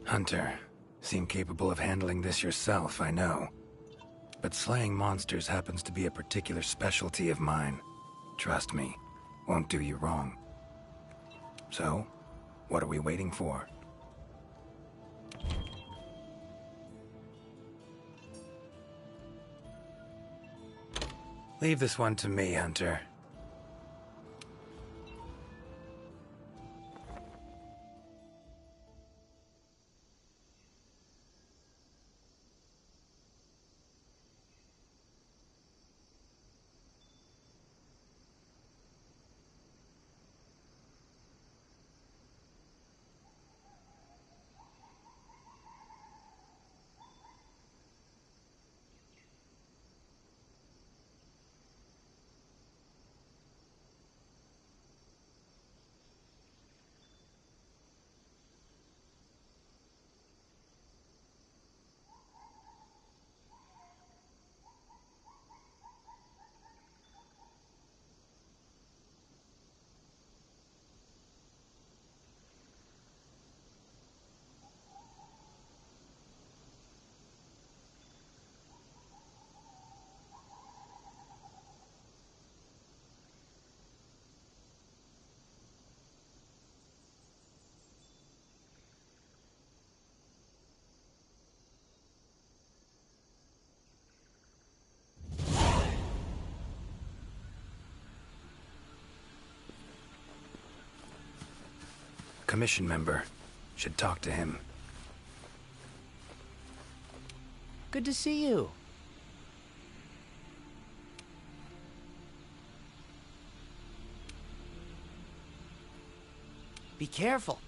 Hunter, seem capable of handling this yourself, I know. But slaying monsters happens to be a particular specialty of mine. Trust me, won't do you wrong. So, what are we waiting for? Leave this one to me, Hunter. Commission member. Should talk to him. Good to see you. Be careful.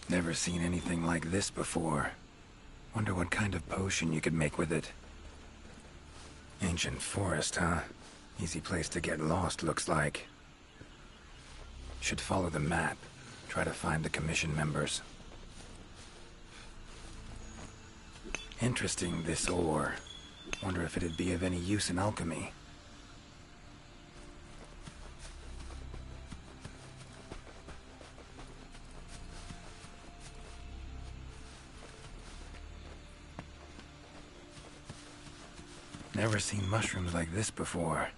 Never seen anything like this before. Wonder what kind of potion you could make with it. Ancient forest, huh? Easy place to get lost, looks like. Should follow the map. Try to find the commission members. Interesting, this ore. Wonder if it'd be of any use in alchemy. Never seen mushrooms like this before.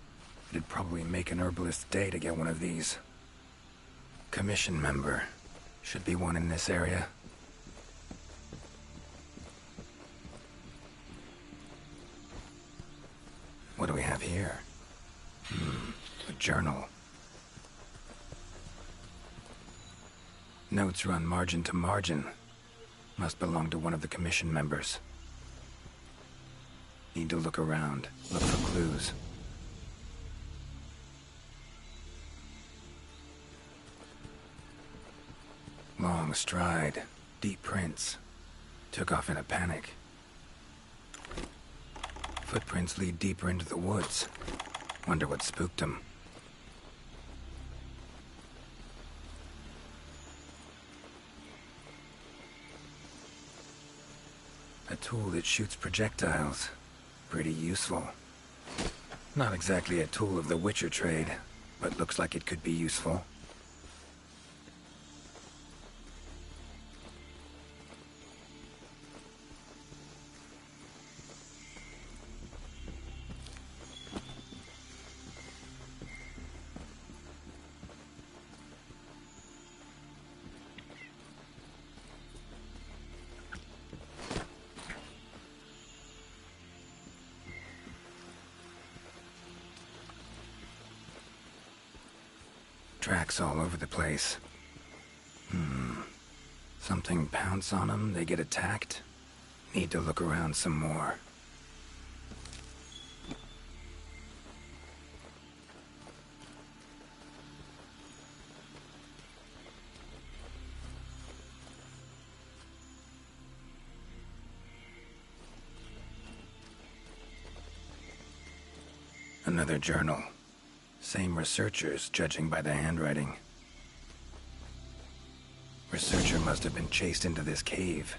It'd probably make an herbalist's day to get one of these. Commission member. Should be one in this area. What do we have here? A journal. Notes run margin to margin. Must belong to one of the commission members. Need to look around, look for clues. Long stride, deep prints. Took off in a panic. Footprints lead deeper into the woods. Wonder what spooked him. A tool that shoots projectiles. Pretty useful. Not exactly a tool of the Witcher trade, but looks like it could be useful. Tracks all over the place. Something pounce on them, they get attacked. Need to look around some more. Another journal. Same researchers, judging by the handwriting. Researcher must have been chased into this cave.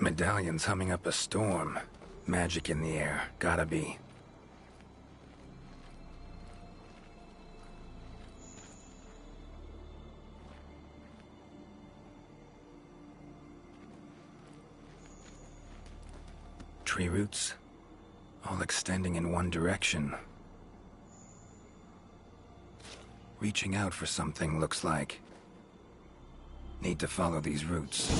Medallion's humming up a storm. Magic in the air. Gotta be. Tree roots, all extending in one direction. Reaching out for something, looks like. Need to follow these roots.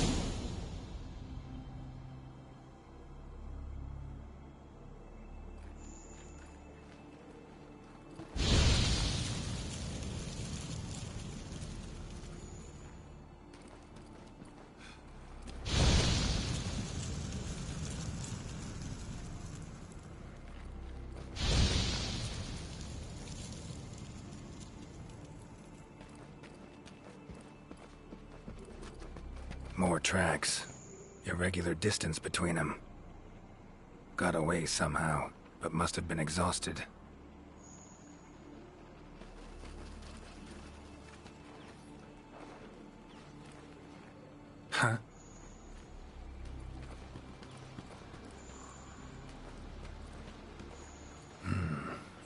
More tracks. Irregular distance between them. Got away somehow, but must have been exhausted. Huh?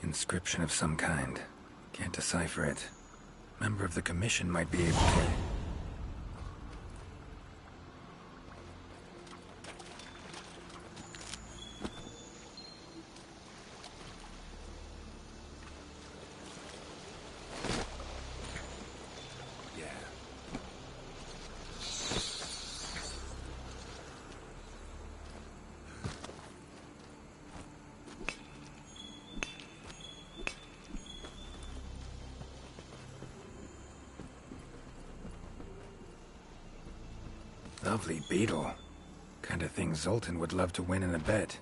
Inscription of some kind. Can't decipher it. Member of the Commission might be able to... Lovely beetle. Kind of thing Zoltan would love to win in a bet.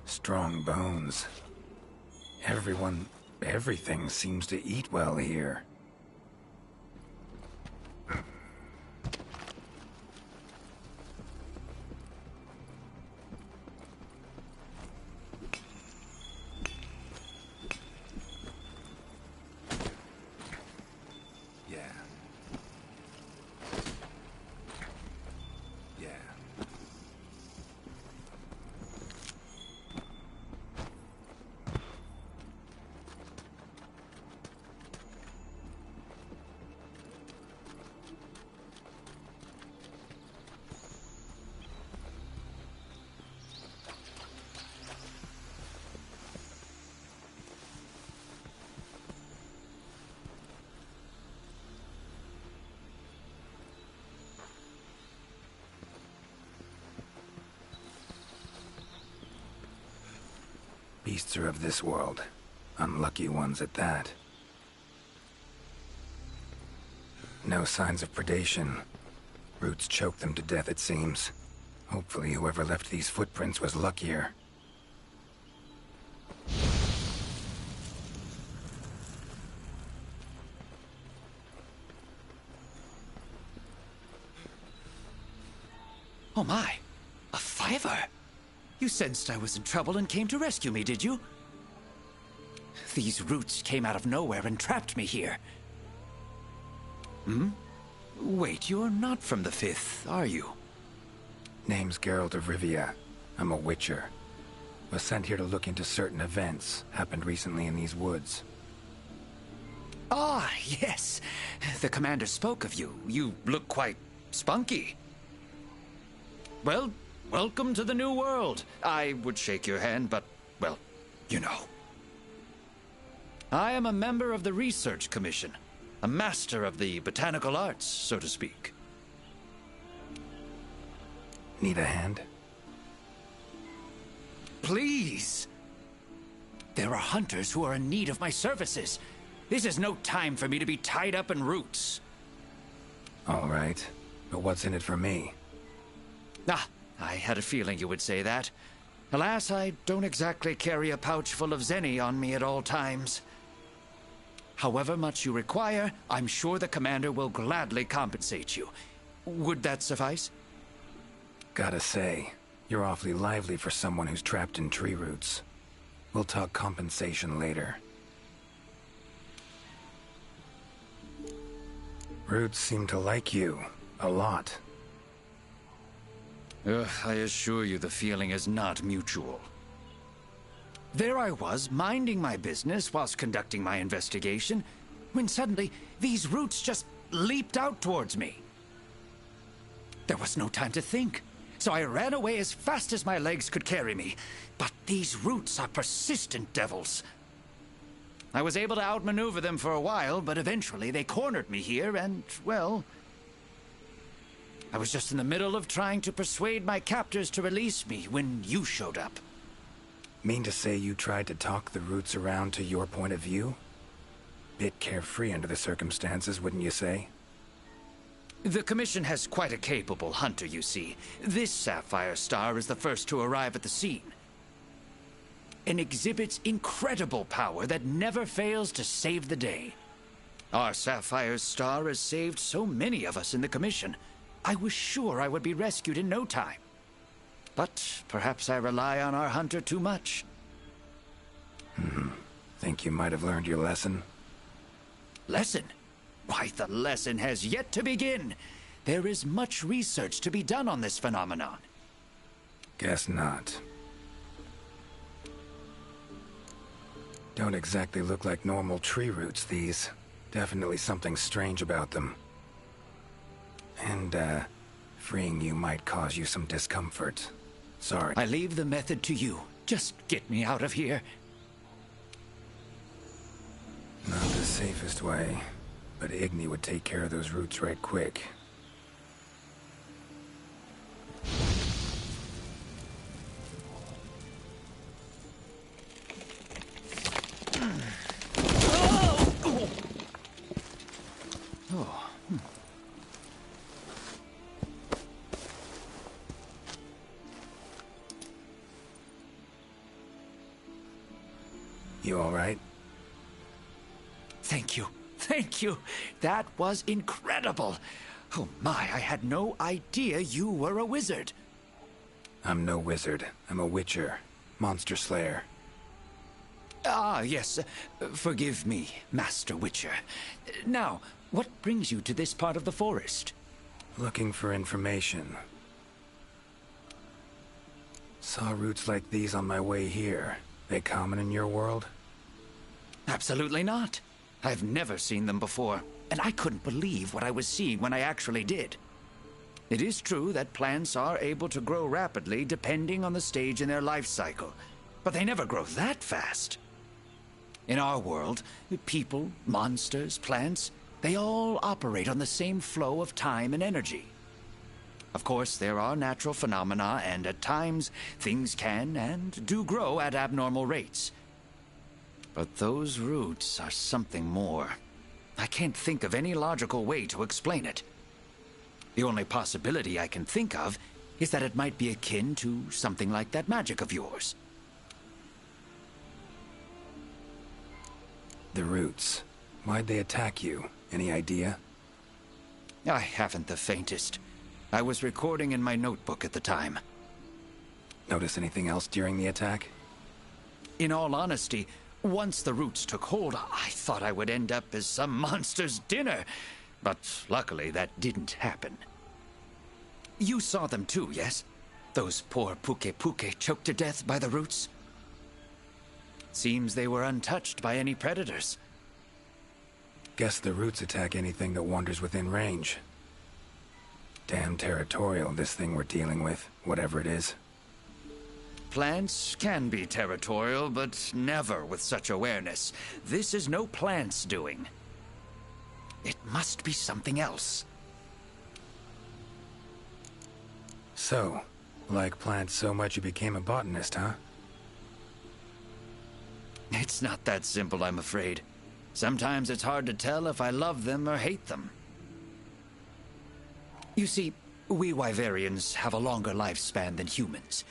Strong bones. Everything seems to eat well here. Beasts are of this world. Unlucky ones at that. No signs of predation. Roots choke them to death, it seems. Hopefully whoever left these footprints was luckier. Oh my, a fiver! You sensed I was in trouble and came to rescue me, did you? These roots came out of nowhere and trapped me here. Wait, you're not from the Fifth, are you? Name's Geralt of Rivia. I'm a witcher. Was sent here to look into certain events happened recently in these woods. Ah, yes. The commander spoke of you. You look quite spunky. Well, welcome to the new world. I would shake your hand, but, well, you know. I am a member of the Research Commission. A master of the botanical arts, so to speak. Need a hand? Please! There are hunters who are in need of my services. This is no time for me to be tied up in roots. All right, but what's in it for me? Ah, I had a feeling you would say that. Alas, I don't exactly carry a pouch full of zenny on me at all times. However much you require, I'm sure the commander will gladly compensate you. Would that suffice? Gotta say, you're awfully lively for someone who's trapped in tree roots. We'll talk compensation later. Roots seem to like you. A lot. I assure you the feeling is not mutual. There I was, minding my business whilst conducting my investigation, when suddenly these roots just leaped out towards me. There was no time to think, so I ran away as fast as my legs could carry me. But these roots are persistent devils. I was able to outmaneuver them for a while, but eventually they cornered me here and, well, I was just in the middle of trying to persuade my captors to release me when you showed up. Mean to say you tried to talk the roots around to your point of view? Bit carefree under the circumstances, wouldn't you say? The Commission has quite a capable hunter, you see. This Sapphire Star is the first to arrive at the scene, and exhibits incredible power that never fails to save the day. Our Sapphire Star has saved so many of us in the Commission. I was sure I would be rescued in no time. But perhaps I rely on our hunter too much. Think you might have learned your lesson? Lesson? Why, the lesson has yet to begin. There is much research to be done on this phenomenon. Guess not. Don't exactly look like normal tree roots, these. Definitely something strange about them. And, freeing you might cause you some discomfort. Sorry. I leave the method to you. Just get me out of here. Not the safest way, but Igni would take care of those roots right quick. You all right? Thank you. Thank you. That was incredible. Oh my, I had no idea you were a wizard. I'm no wizard. I'm a witcher. Monster slayer. Ah, yes. Forgive me, Master Witcher. Now, what brings you to this part of the forest? Looking for information. Saw roots like these on my way here. They common in your world? Absolutely not. I've never seen them before, and I couldn't believe what I was seeing when I actually did. It is true that plants are able to grow rapidly depending on the stage in their life cycle, but they never grow that fast. In our world, people, monsters, plants, they all operate on the same flow of time and energy. Of course, there are natural phenomena, and at times, things can and do grow at abnormal rates. But those roots are something more. I can't think of any logical way to explain it. The only possibility I can think of is that it might be akin to something like that magic of yours. The roots. Why'd they attack you? Any idea? I haven't the faintest. I was recording in my notebook at the time. Notice anything else during the attack? In all honesty, once the roots took hold, I thought I would end up as some monster's dinner. But luckily, that didn't happen. You saw them too, yes? Those poor Puke choked to death by the roots? Seems they were untouched by any predators. Guess the roots attack anything that wanders within range. Damn territorial, this thing we're dealing with, whatever it is. Plants can be territorial, but never with such awareness. This is no plant's doing. It must be something else. So, Like plants so much you became a botanist, huh? It's not that simple, I'm afraid. Sometimes it's hard to tell if I love them or hate them. You see, we Wyverians have a longer lifespan than humans.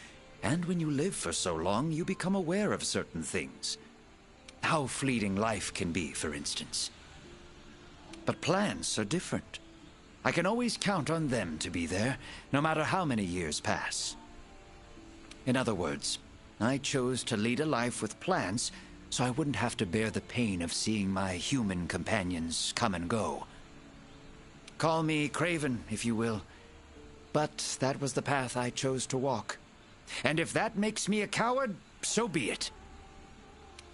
And when you live for so long, you become aware of certain things. How fleeting life can be, for instance. But plants are different. I can always count on them to be there, no matter how many years pass. In other words, I chose to lead a life with plants so I wouldn't have to bear the pain of seeing my human companions come and go. Call me craven, if you will, but that was the path I chose to walk. And if that makes me a coward, so be it.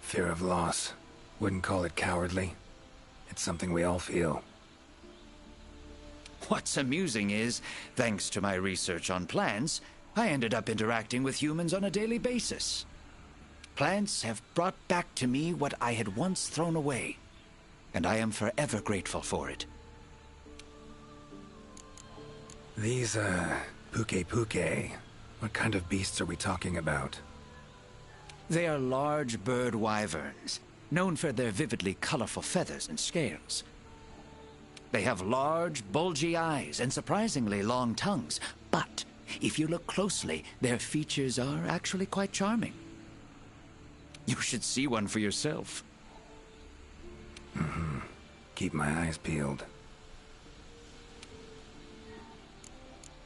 Fear of loss. Wouldn't call it cowardly. It's something we all feel. What's amusing is, thanks to my research on plants, I ended up interacting with humans on a daily basis. Plants have brought back to me what I had once thrown away, and I am forever grateful for it. These, puke, what kind of beasts are we talking about? They are large bird wyverns, known for their vividly colorful feathers and scales. They have large, bulgy eyes and surprisingly long tongues, but if you look closely, their features are actually quite charming. You should see one for yourself. Keep my eyes peeled.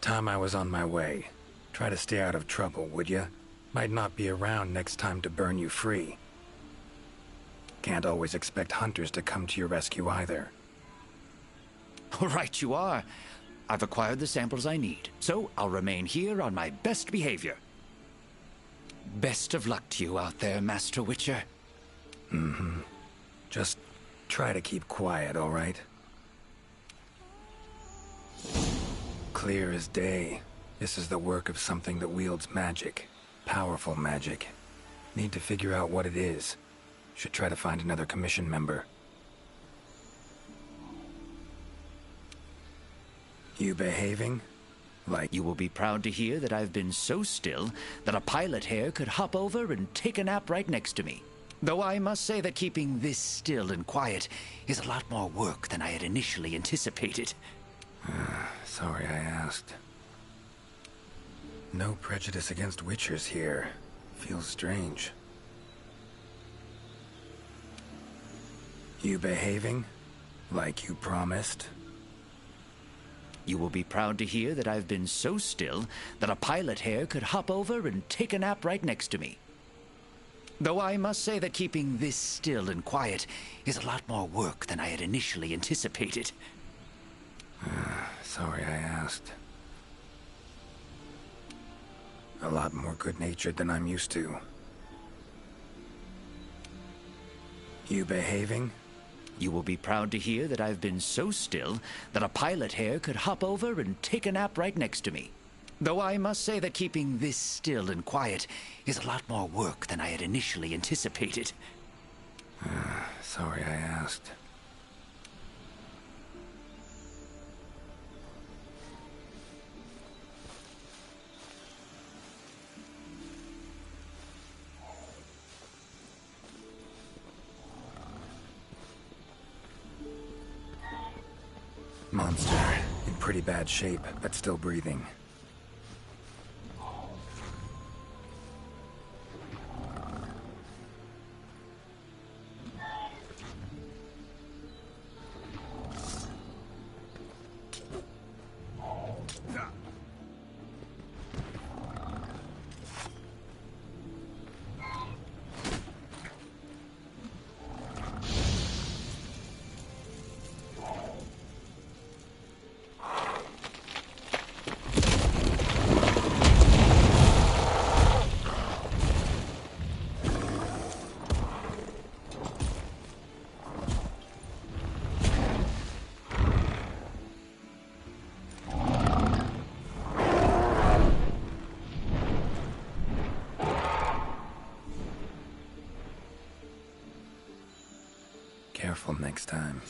Time I was on my way. Try to stay out of trouble, would ya? Might not be around next time to burn you free. Can't always expect hunters to come to your rescue either. Right you are. I've acquired the samples I need, so I'll remain here on my best behavior. Best of luck to you out there, Master Witcher. Just try to keep quiet, all right? Clear as day. This is the work of something that wields magic. Powerful magic. Need to figure out what it is. Should try to find another commission member. You behaving? Like You will be proud to hear that I've been so still that a pilot hare could hop over and take a nap right next to me. Though I must say that keeping this still and quiet is a lot more work than I had initially anticipated. Sorry I asked. No prejudice against witchers here. Feels strange. You behaving? Like you promised? You will be proud to hear that I've been so still that a pilot hare could hop over and take a nap right next to me. Though I must say that keeping this still and quiet is a lot more work than I had initially anticipated. Sorry I asked. A lot more good-natured than I'm used to. You behaving? You will be proud to hear that I've been so still that a pilot hare could hop over and take a nap right next to me. Though I must say that keeping this still and quiet is a lot more work than I had initially anticipated. Sorry I asked. Monster. In pretty bad shape, but still breathing. Careful next time.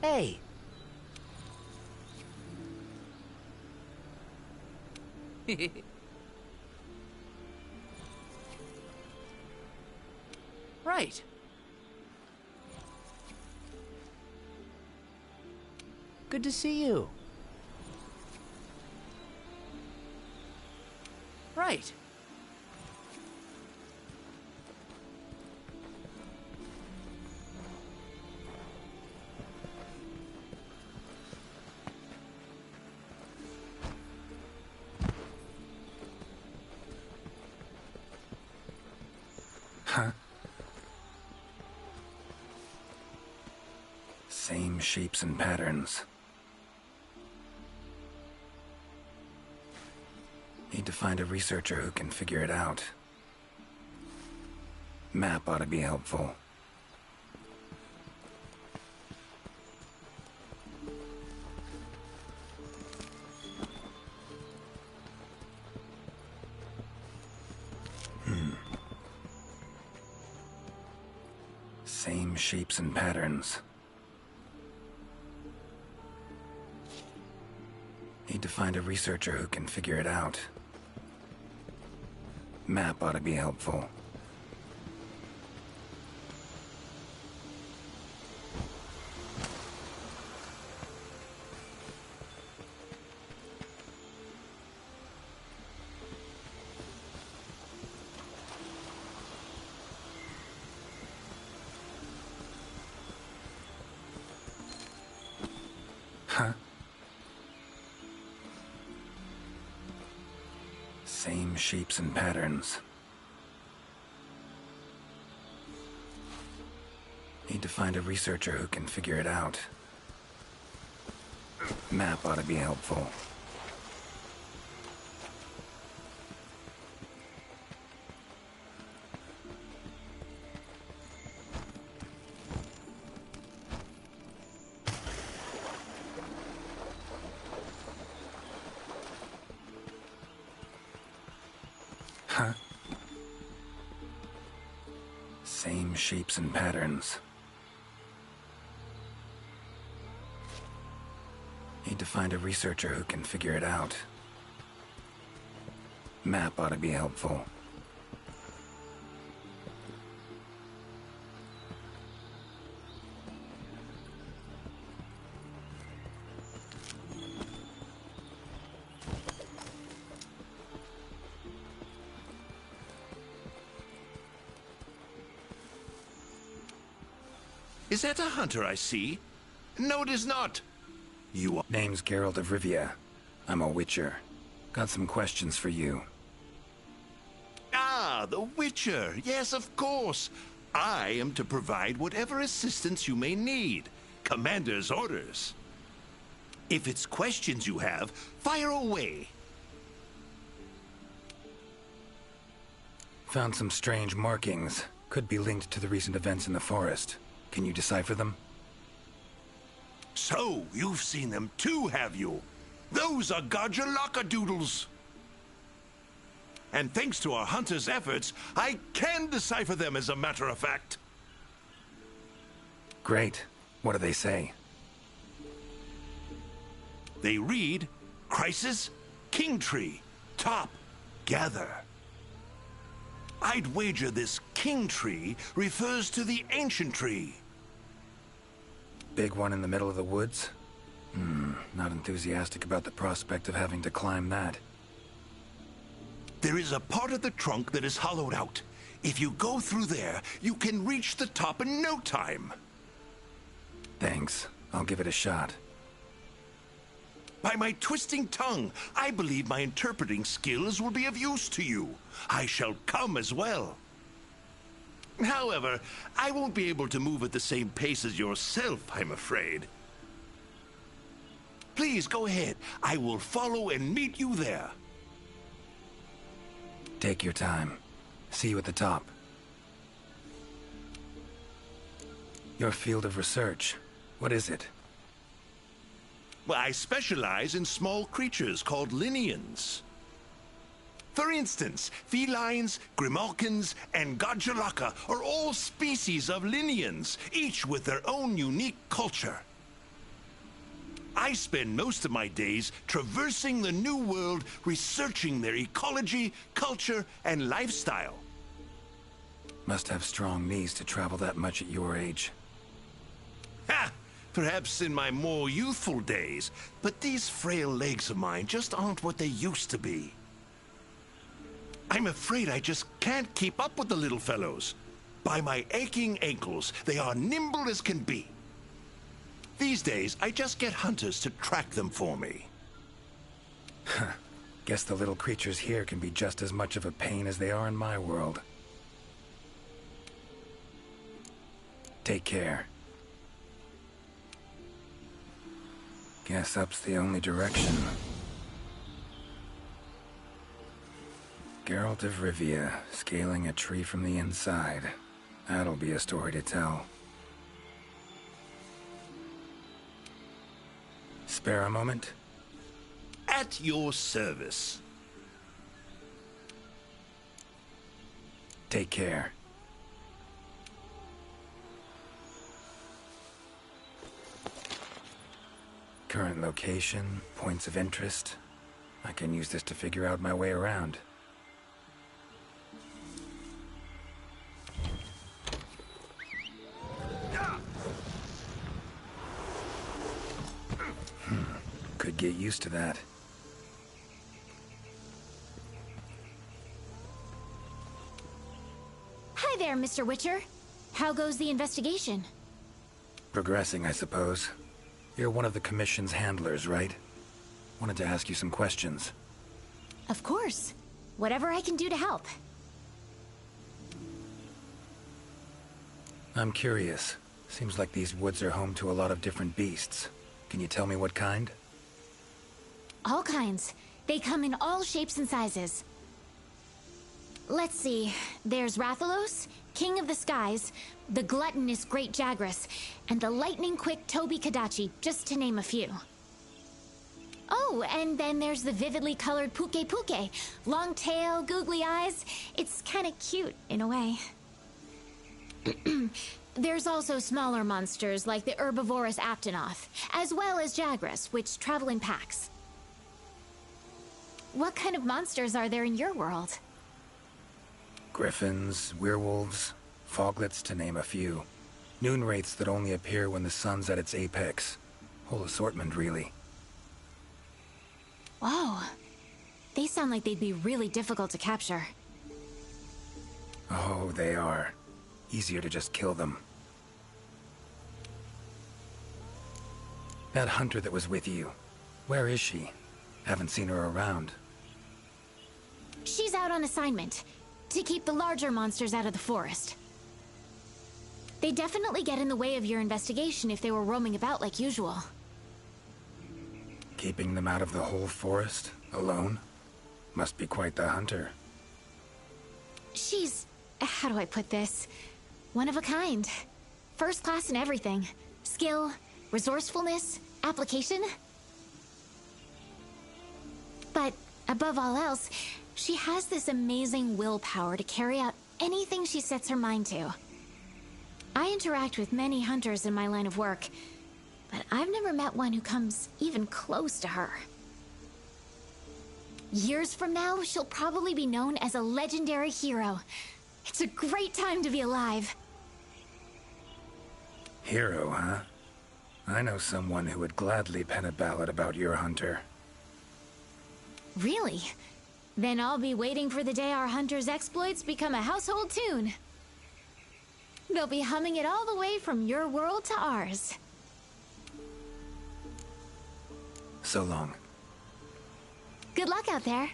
Hey. Right. Good to see you. Right. Huh? Same shapes and patterns. Need to find a researcher who can figure it out. Map ought to be helpful. Same shapes and patterns. Need to find a researcher who can figure it out. Map ought to be helpful. Huh? Same shapes and patterns. Need to find a researcher who can figure it out. Map ought to be helpful. Huh? Same shapes and patterns. Need to find a researcher who can figure it out. Map ought to be helpful. Is that a hunter I see? No, it is not. You are... Name's Geralt of Rivia. I'm a Witcher. Got some questions for you. Ah, the Witcher. Yes, of course. I am to provide whatever assistance you may need. Commander's orders. If it's questions you have, fire away. Found some strange markings. Could be linked to the recent events in the forest. Can you decipher them? So, you've seen them too, have you? Those are Gajalaka doodles. And thanks to our hunter's efforts, I can decipher them as a matter of fact. Great. What do they say? They read, Crisis, King Tree, Top, Gather. I'd wager this King Tree refers to the ancient tree. Big one in the middle of the woods? Not enthusiastic about the prospect of having to climb that. There is a part of the trunk that is hollowed out. If you go through there, you can reach the top in no time. Thanks. I'll give it a shot. By my twisting tongue, I believe my interpreting skills will be of use to you. I shall come as well. However, I won't be able to move at the same pace as yourself, I'm afraid. Please go ahead. I will follow and meet you there. Take your time. See you at the top. Your field of research. What is it? Well, I specialize in small creatures called Linians. For instance, felines, grimalkins, and Gajalaka are all species of Linians, each with their own unique culture. I spend most of my days traversing the New World, researching their ecology, culture, and lifestyle. Must have strong knees to travel that much at your age. Ha! Perhaps in my more youthful days, but these frail legs of mine just aren't what they used to be. I'm afraid I just can't keep up with the little fellows. By my aching ankles, they are nimble as can be. These days, I just get hunters to track them for me. Guess the little creatures here can be just as much of a pain as they are in my world. Take care. Guess up's the only direction. Geralt of Rivia, scaling a tree from the inside. That'll be a story to tell. Spare a moment? At your service. Take care. Current location, points of interest. I can use this to figure out my way around. Could get used to that. Hi there, Mr. Witcher. How goes the investigation? Progressing, I suppose. You're one of the Commission's handlers, right? Wanted to ask you some questions. Of course. Whatever I can do to help. I'm curious. Seems like these woods are home to a lot of different beasts. Can you tell me what kind? All kinds. They come in all shapes and sizes. Let's see. There's Rathalos, King of the Skies, the gluttonous Great Jagras, and the lightning-quick Toby Kadachi, just to name a few. Oh, and then there's the vividly colored Puke Puke. Long tail, googly eyes. It's kinda cute, in a way. There's also smaller monsters like the herbivorous Aptonoth, as well as Jagras, which travel in packs. What kind of monsters are there in your world? Griffins, werewolves, foglets, to name a few. Noonwraiths that only appear when the sun's at its apex. Whole assortment, really. Whoa. They sound like they'd be really difficult to capture. Oh, they are. Easier to just kill them. That hunter that was with you, where is she? Haven't seen her around. She's out on assignment, to keep the larger monsters out of the forest. They definitely get in the way of your investigation if they were roaming about like usual. Keeping them out of the whole forest, alone? Must be quite the hunter. She's... how do I put this? One of a kind. First class in everything. Skill, resourcefulness, application. But above all else, she has this amazing willpower to carry out anything she sets her mind to. I interact with many hunters in my line of work, but I've never met one who comes even close to her. Years from now, she'll probably be known as a legendary hero. It's a great time to be alive. Hero, huh? I know someone who would gladly pen a ballad about your hunter. Really? Then I'll be waiting for the day our hunter's exploits become a household tune. They'll be humming it all the way from your world to ours. So long. Good luck out there.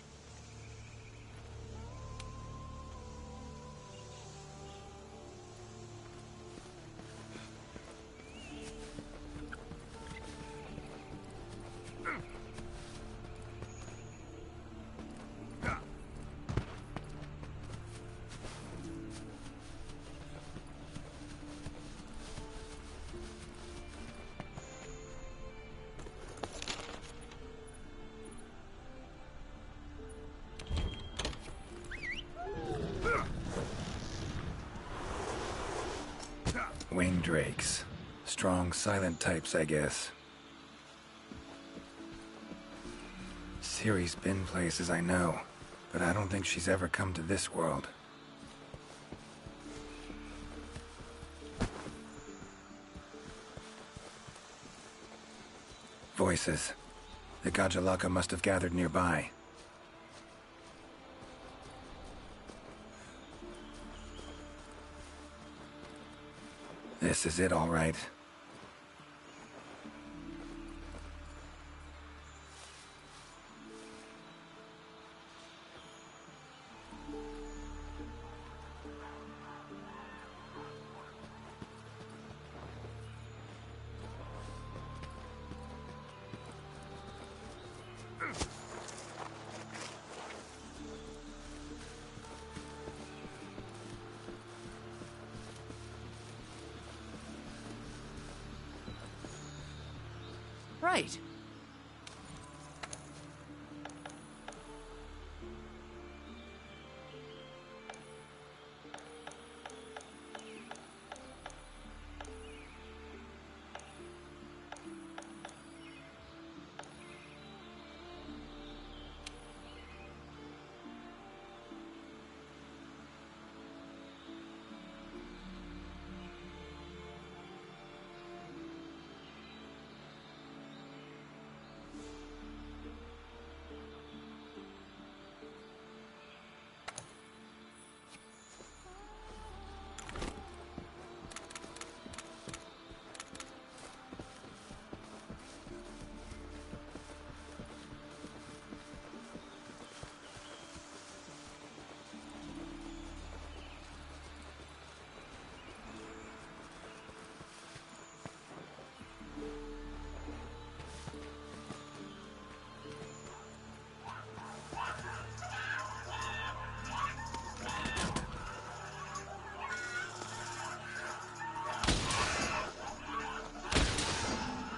Winged drakes. Strong, silent types, I guess. Ciri's been places, I know, but I don't think she's ever come to this world. Voices. The Gajalaka must have gathered nearby. This is it, all right. Right.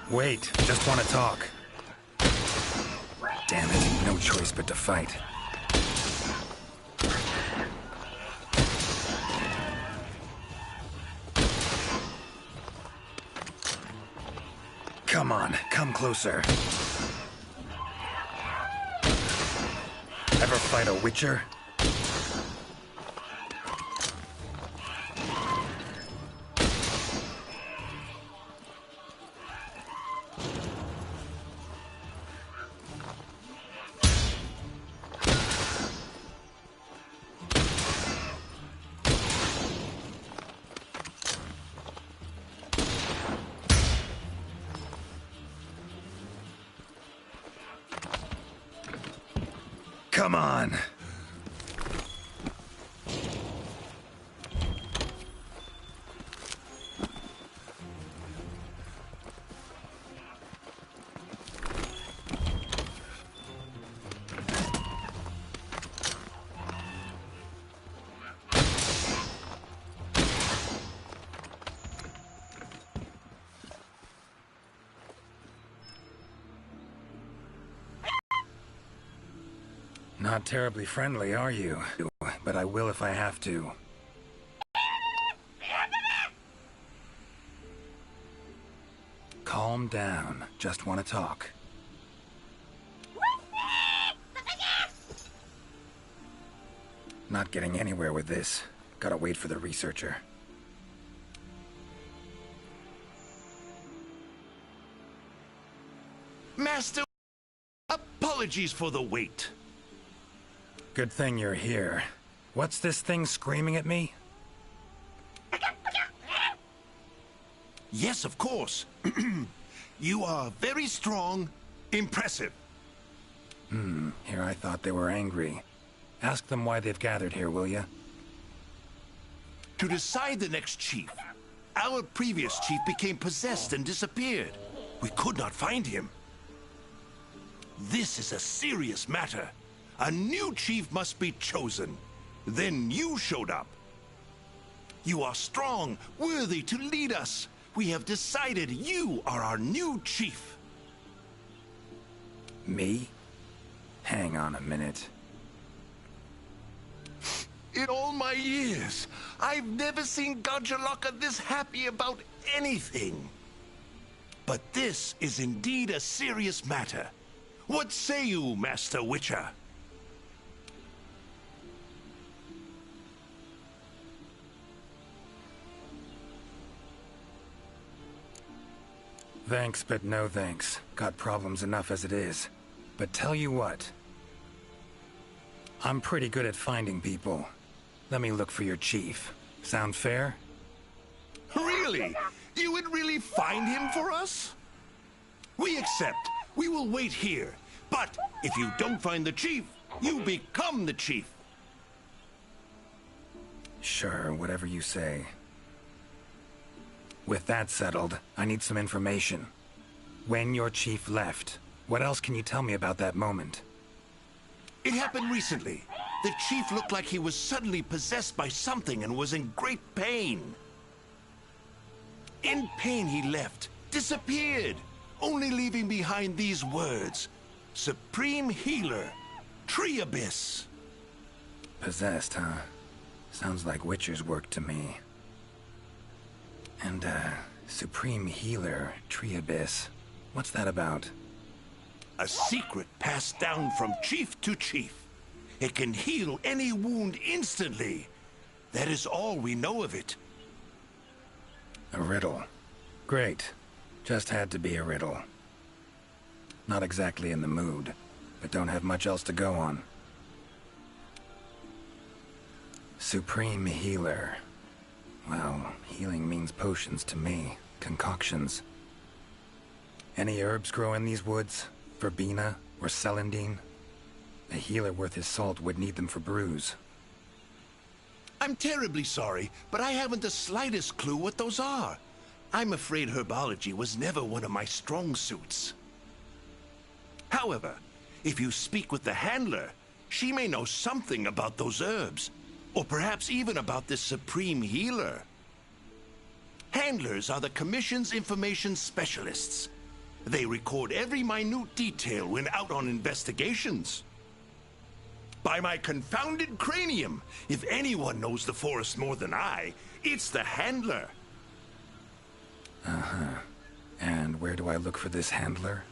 Wait, just want to talk. Damn it, no choice but to fight. Come on, come closer. Ever fight a Witcher? Come on. Not terribly friendly, are you? But I will if I have to. Calm down. Just want to talk. Not getting anywhere with this. Gotta wait for the researcher. Master, apologies for the wait. Good thing you're here. What's this thing screaming at me? Yes, of course. You are very strong, impressive. Here I thought they were angry. Ask them why they've gathered here, will ya? To decide the next chief. Our previous chief became possessed and disappeared. We could not find him. This is a serious matter. A new chief must be chosen. Then you showed up. You are strong, worthy to lead us. We have decided you are our new chief. Me? Hang on a minute. In all my years, I've never seen Gajalaka this happy about anything. But this is indeed a serious matter. What say you, Master Witcher? Thanks, but no thanks. Got problems enough as it is. But tell you what. I'm pretty good at finding people. Let me look for your chief. Sound fair? Really? You would really find him for us? We accept. We will wait here. But if you don't find the chief, you become the chief. Sure, whatever you say. With that settled, I need some information. When your chief left, what else can you tell me about that moment? It happened recently. The chief looked like he was suddenly possessed by something and was in great pain. In pain he left, disappeared, only leaving behind these words. Supreme Healer, Tree Abyss. Possessed, huh? Sounds like Witcher's work to me. And, Supreme Healer, Tree Abyss. What's that about? A secret passed down from chief to chief. It can heal any wound instantly. That is all we know of it. A riddle. Great. Just had to be a riddle. Not exactly in the mood, but don't have much else to go on. Supreme Healer. Well, healing means potions to me. Concoctions. Any herbs grow in these woods? Verbena or celandine? A healer worth his salt would need them for brews. I'm terribly sorry, but I haven't the slightest clue what those are. I'm afraid herbology was never one of my strong suits. However, if you speak with the handler, she may know something about those herbs, or perhaps even about this supreme healer. Handlers are the Commission's information specialists. They record every minute detail when out on investigations. By my confounded cranium, if anyone knows the forest more than I, it's the handler. Uh-huh. And where do I look for this handler?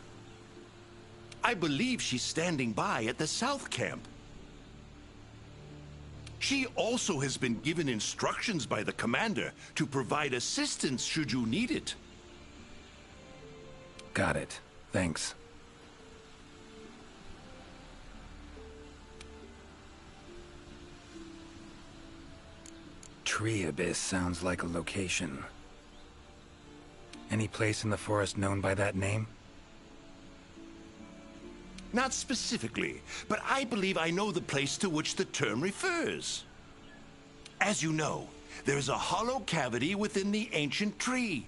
I believe she's standing by at the South Camp. She also has been given instructions by the commander to provide assistance should you need it. Got it. Thanks. Tree Abyss sounds like a location. Any place in the forest known by that name? Not specifically, but I believe I know the place to which the term refers. As you know, there's a hollow cavity within the ancient tree.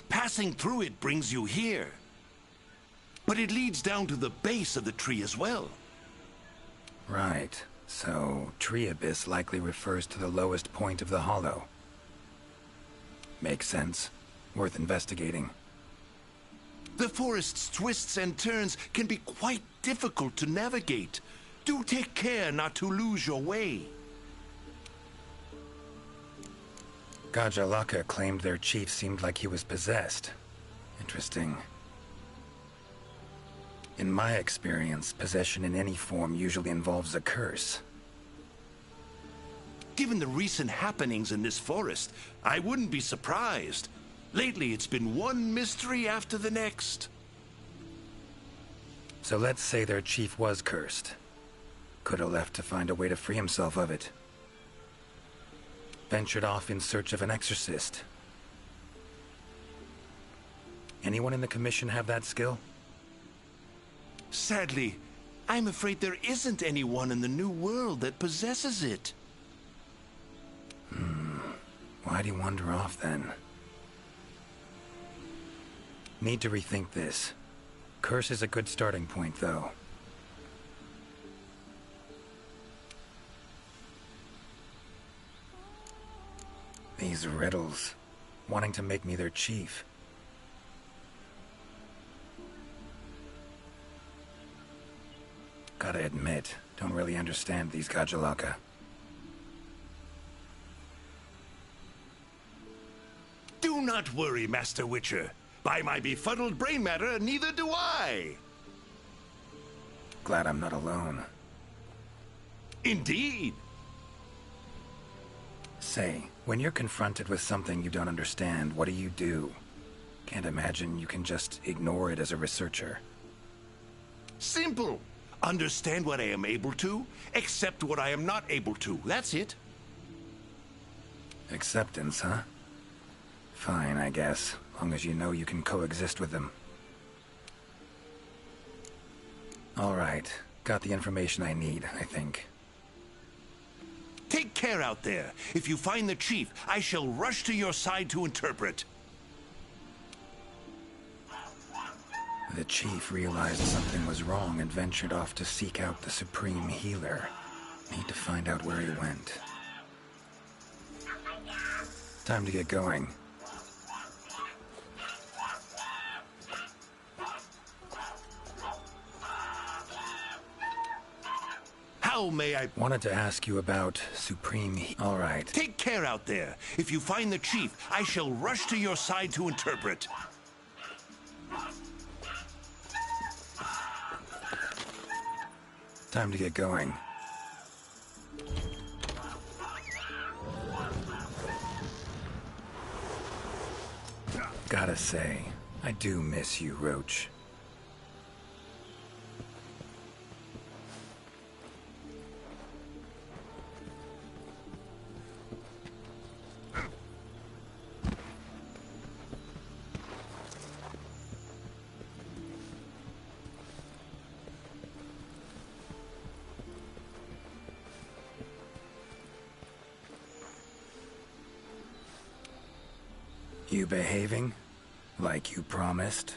Passing through it brings you here. But it leads down to the base of the tree as well. Right. So, Tree Abyss likely refers to the lowest point of the hollow. Makes sense. Worth investigating. The forest's twists and turns can be quite difficult to navigate. Do take care not to lose your way. Gajalaka claimed their chief seemed like he was possessed. Interesting. In my experience, possession in any form usually involves a curse. Given the recent happenings in this forest, I wouldn't be surprised. Lately, it's been one mystery after the next. So let's say their chief was cursed. Could have left to find a way to free himself of it. Ventured off in search of an exorcist. Anyone in the Commission have that skill? Sadly, I'm afraid there isn't anyone in the New World that possesses it. Why'd he wander off then? Need to rethink this. Curse is a good starting point, though. These riddles, wanting to make me their chief. Gotta admit, don't really understand these Gajalaka. Do not worry, Master Witcher. By my befuddled brain matter, neither do I. Glad I'm not alone. Indeed. Say, when you're confronted with something you don't understand, what do? Can't imagine you can just ignore it as a researcher. Simple. Understand what I am able to, accept what I am not able to. That's it. Acceptance, huh? Fine, I guess. Long as you know you can coexist with them. All right. Got the information I need, I think. Take care out there. If you find the chief, I shall rush to your side to interpret. The chief realized something was wrong and ventured off to seek out the Supreme Healer. Need to find out where he went. Time to get going. How may I... Wanted to ask you about All right. Take care out there. If you find the chief, I shall rush to your side to interpret. Time to get going. Gotta say, I do miss you, Roach. You behaving? Like you promised?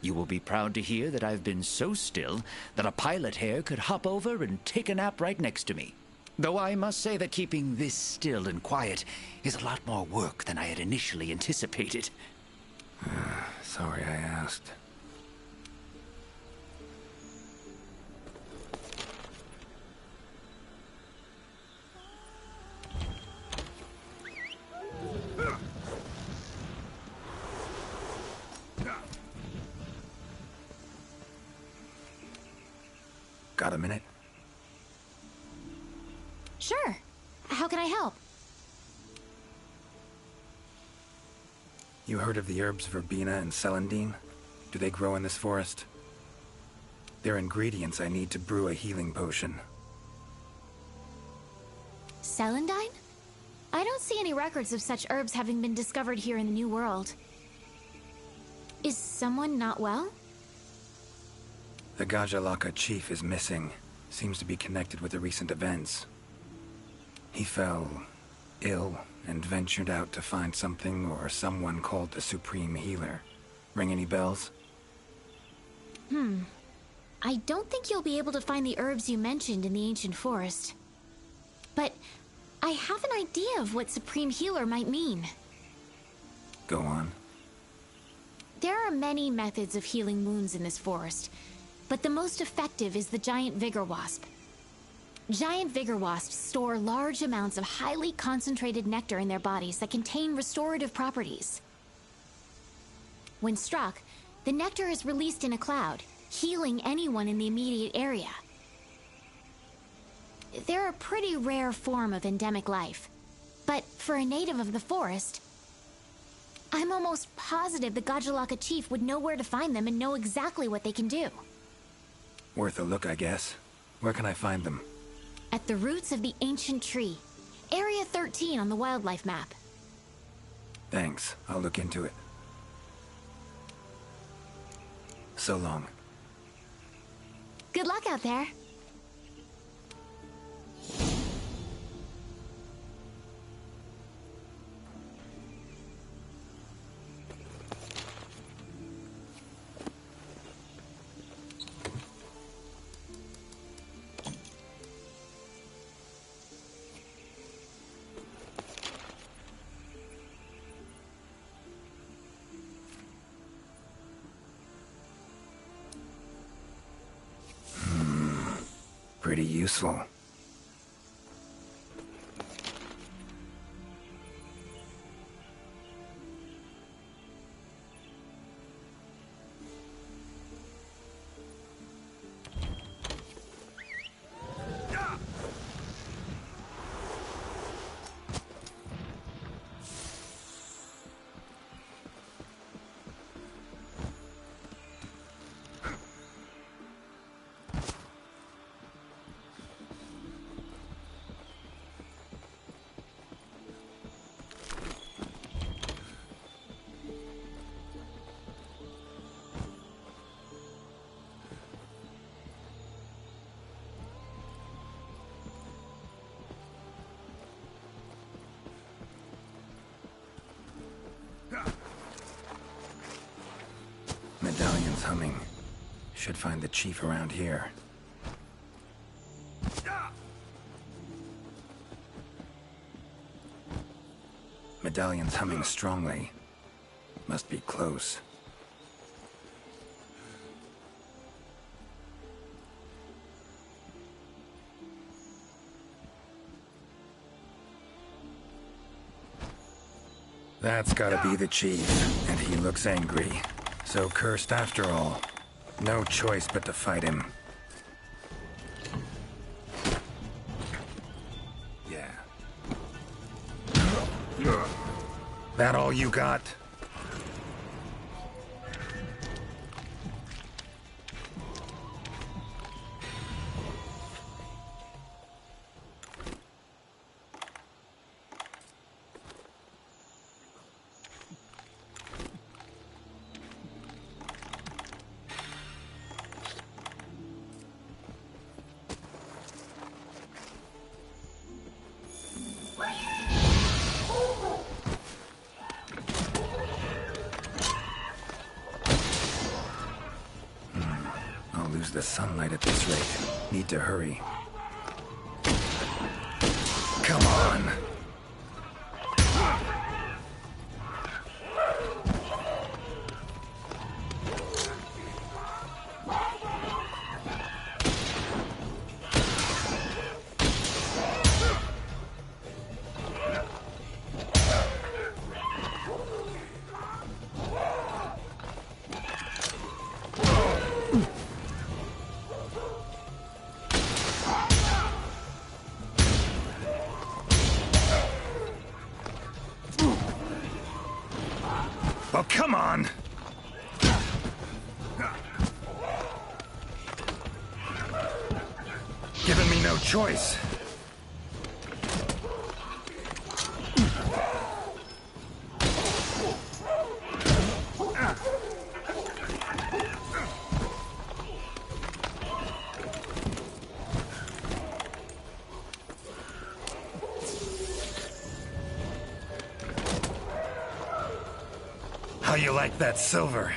You will be proud to hear that I've been so still that a pilot hair could hop over and take a nap right next to me. Though I must say that keeping this still and quiet is a lot more work than I had initially anticipated. Sorry I asked. Got a minute? Sure. How can I help? You heard of the herbs verbena and celandine? Do they grow in this forest? They're ingredients I need to brew a healing potion. Celandine? I don't see any records of such herbs having been discovered here in the New World. Is someone not well? The Gajalaka chief is missing. Seems to be connected with the recent events. He fell ill and ventured out to find something or someone called the Supreme Healer. Ring any bells? I don't think you'll be able to find the herbs you mentioned in the ancient forest. But I have an idea of what Supreme Healer might mean. Go on. There are many methods of healing wounds in this forest, but the most effective is the giant vigor wasp. Giant vigor wasps store large amounts of highly concentrated nectar in their bodies that contain restorative properties. When struck, the nectar is released in a cloud, healing anyone in the immediate area. They're a pretty rare form of endemic life, but for a native of the forest, I'm almost positive the Gajalaka chief would know where to find them and know exactly what they can do. Worth a look, I guess. Where can I find them? At the roots of the ancient tree, Area 13 on the wildlife map. Thanks. I'll look into it. So long. Good luck out there. Pretty useful. humming. Should find the chief around here. Medallion's humming strongly. Must be close. That's gotta be the chief, and he looks angry. So cursed after all. No choice but to fight him. Yeah. That all you got? The sunlight at this rate. Need to hurry. Come on! Oh, come on! Giving me no choice. How you like that silver?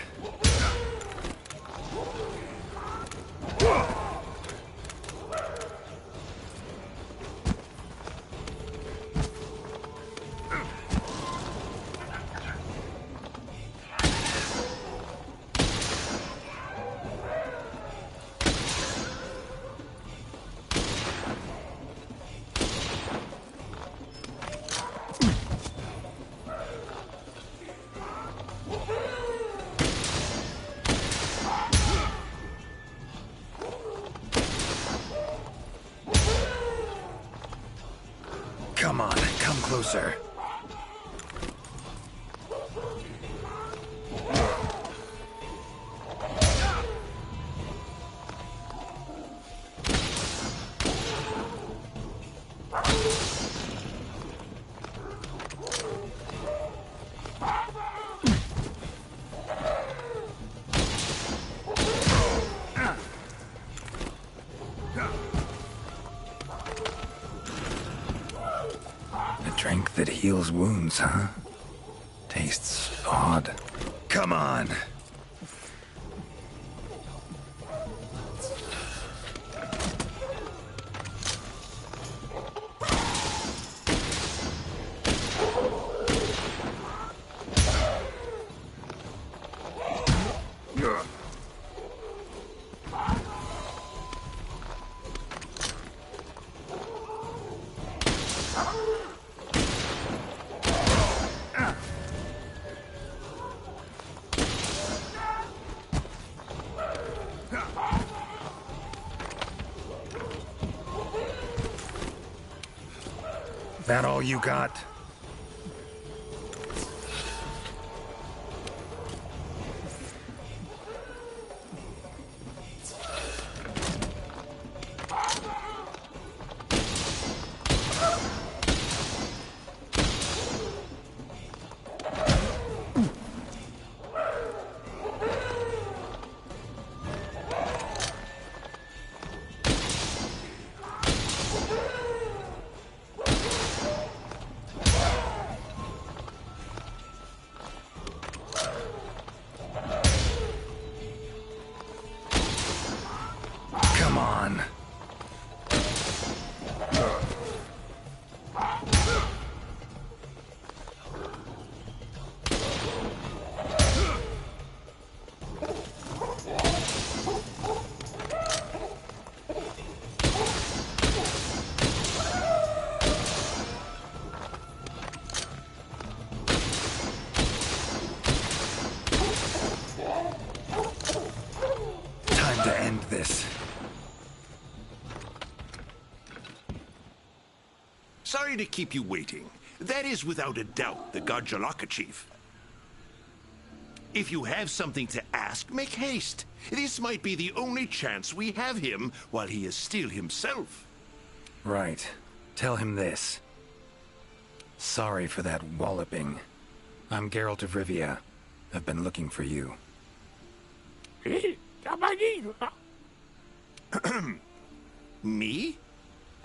Come on, come closer. Drink that heals wounds, huh? Tastes odd. Come on! That all you got? on. Time to end this. Sorry to keep you waiting. That is without a doubt the Garjalaka chief. If you have something to ask, make haste. This might be the only chance we have him while he is still himself. Right. Tell him this. Sorry for that walloping. I'm Geralt of Rivia. I've been looking for you. Me?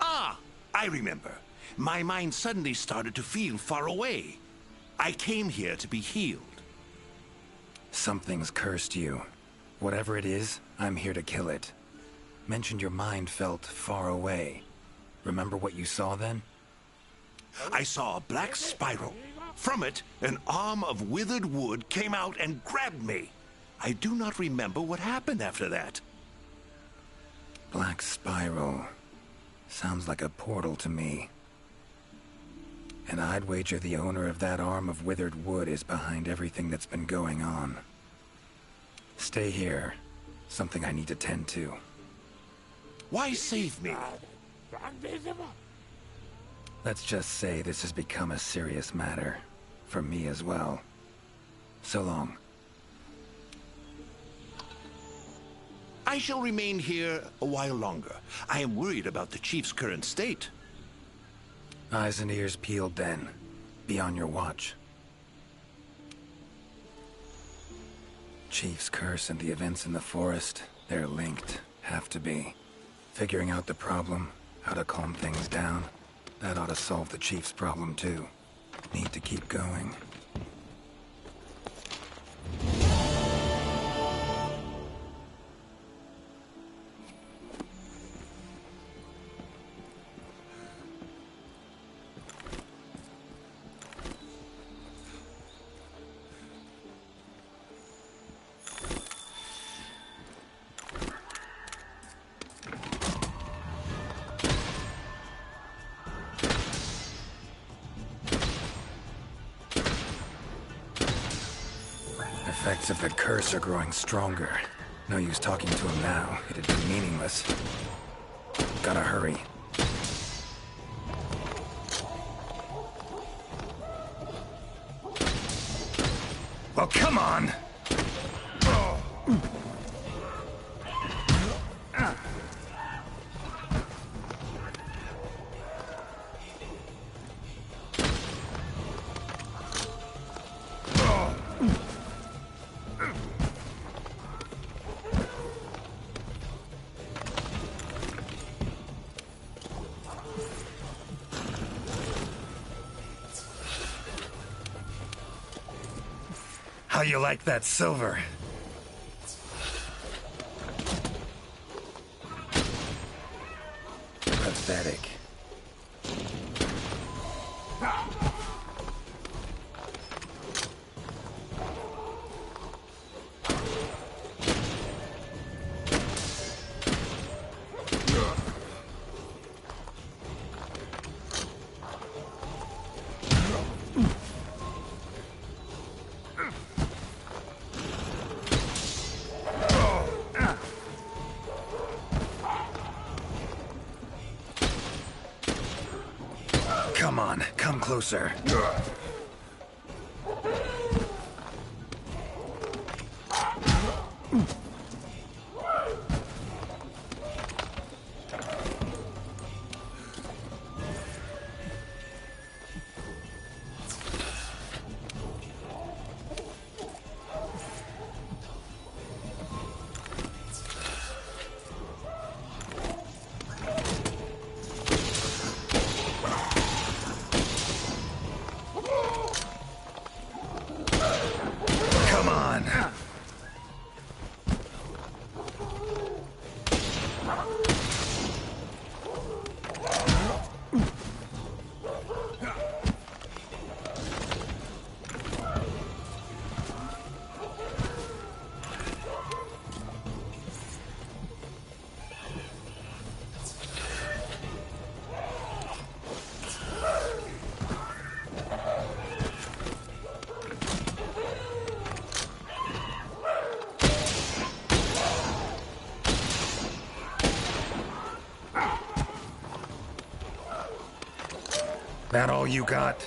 Ah, I remember. My mind suddenly started to feel far away. I came here to be healed. Something's cursed you. Whatever it is, I'm here to kill it. Mentioned your mind felt far away. Remember what you saw then? I saw a black spiral. From it, an arm of withered wood came out and grabbed me. I do not remember what happened after that. Black spiral. Sounds like a portal to me. And I'd wager the owner of that arm of withered wood is behind everything that's been going on. Stay here. Something I need to tend to. Why save me? Let's just say this has become a serious matter. For me as well. So long. I shall remain here a while longer. I am worried about the chief's current state. Eyes and ears peeled then. Be on your watch. Chief's curse and the events in the forest, they're linked. Have to be. Figuring out the problem, how to calm things down, that ought to solve the Chief's problem too. Need to keep going. Effects of the curse are growing stronger. No use talking to him now. It'd be meaningless. Gotta hurry. Well, come on! How you like that silver? Pathetic. Come on, come closer. That all you got?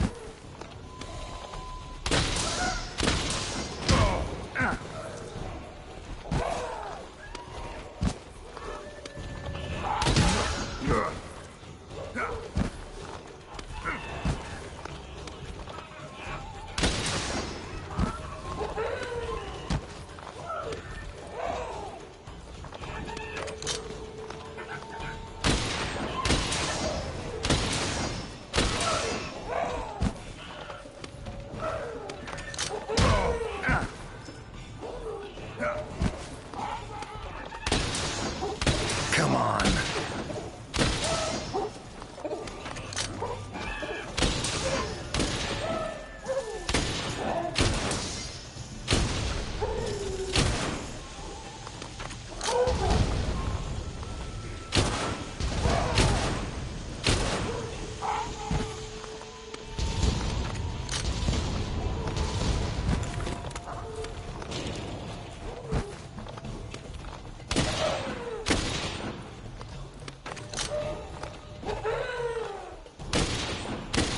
Come on.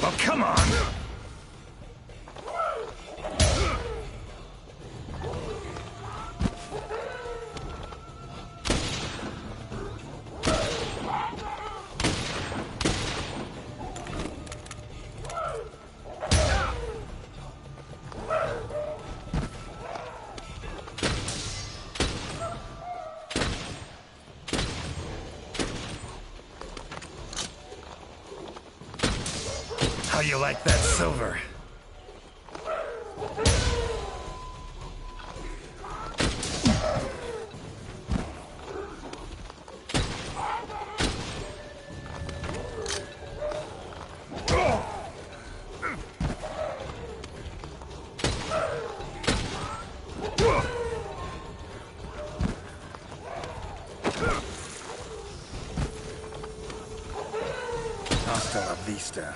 Oh, come on! How you like that silver? Hasta la vista.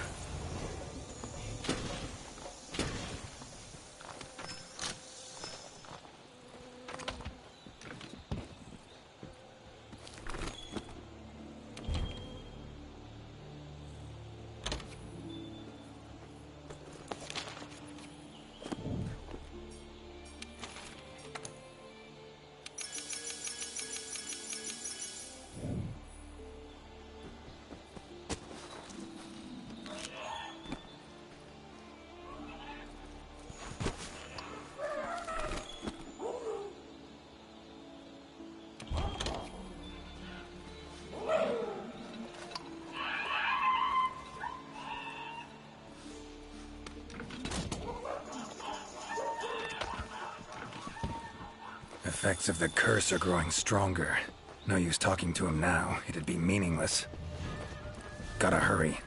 Effects of the curse are growing stronger. No use talking to him now. It'd be meaningless. Gotta hurry.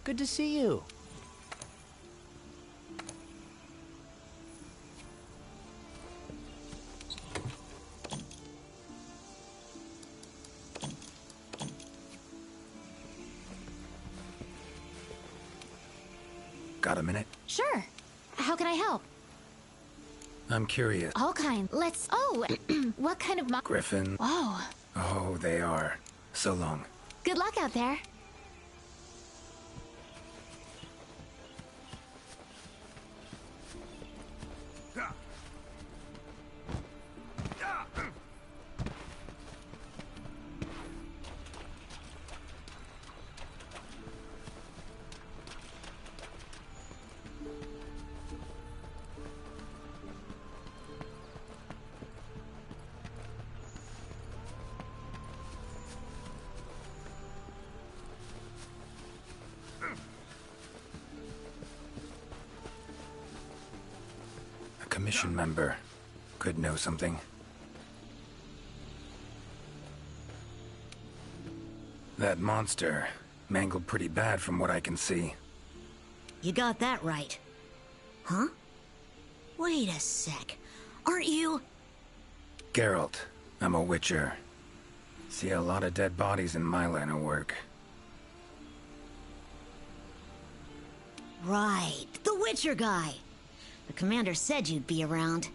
Good to see you. Got a minute? Sure. How can I help? I'm curious. All kinds. Let's. Oh, what kind of Griffin? Oh, Oh, they are. So long. good luck out there. A commission member. Could know something. That monster mangled pretty bad from what I can see. you got that right. Huh? Wait a sec. Aren't you... Geralt. I'm a witcher. See a lot of dead bodies in my line of work. Right, the Witcher guy. The commander said you'd be around.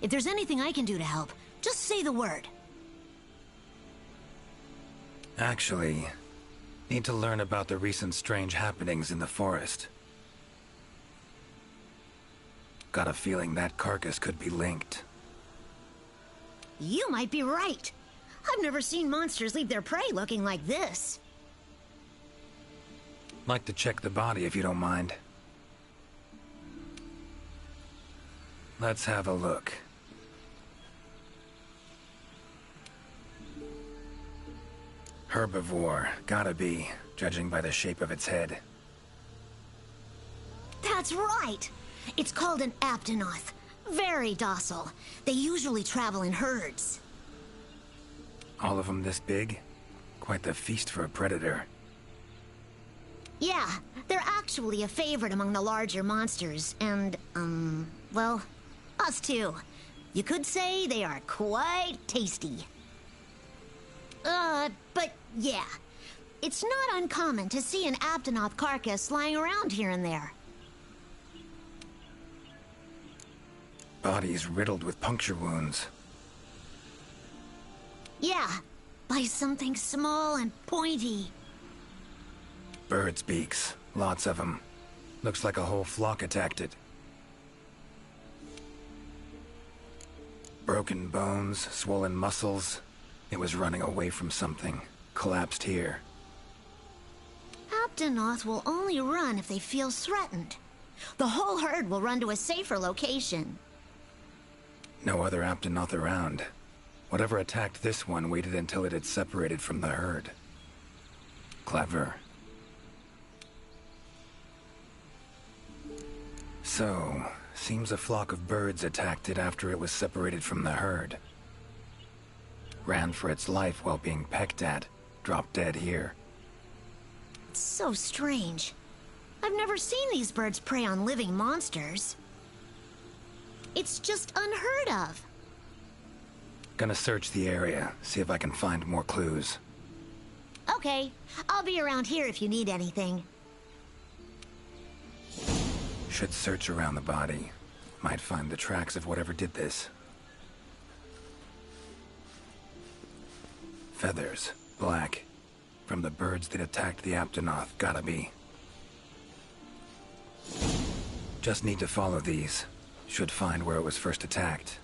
If there's anything I can do to help, just say the word. Actually, need to learn about the recent strange happenings in the forest. Got a feeling that carcass could be linked. You might be right. I've never seen monsters leave their prey looking like this. Like to check the body if you don't mind. Let's have a look. Herbivore, gotta be, judging by the shape of its head. That's right! It's called an aptonoth. Very docile. They usually travel in herds. All of them this big? Quite the feast for a predator. Yeah, they're actually a favorite among the larger monsters, and, well, us too. You could say they are quite tasty. But yeah, it's not uncommon to see an aptonoth carcass lying around here and there. Bodies riddled with puncture wounds. Yeah, by something small and pointy. Birds' beaks, lots of them. Looks like a whole flock attacked it. Broken bones, swollen muscles. It was running away from something. Collapsed here. Aptonoth will only run if they feel threatened. The whole herd will run to a safer location. No other Aptonoth around. Whatever attacked this one waited until it had separated from the herd. Clever. So, seems a flock of birds attacked it after it was separated from the herd. Ran for its life while being pecked at. Dropped dead here. It's so strange. I've never seen these birds prey on living monsters. It's just unheard of. Gonna search the area, see if I can find more clues. Okay, I'll be around here if you need anything. Should search around the body. Might find the tracks of whatever did this. Feathers, black. From the birds that attacked the Aptonoth, gotta be. Just need to follow these. Should find where it was first attacked.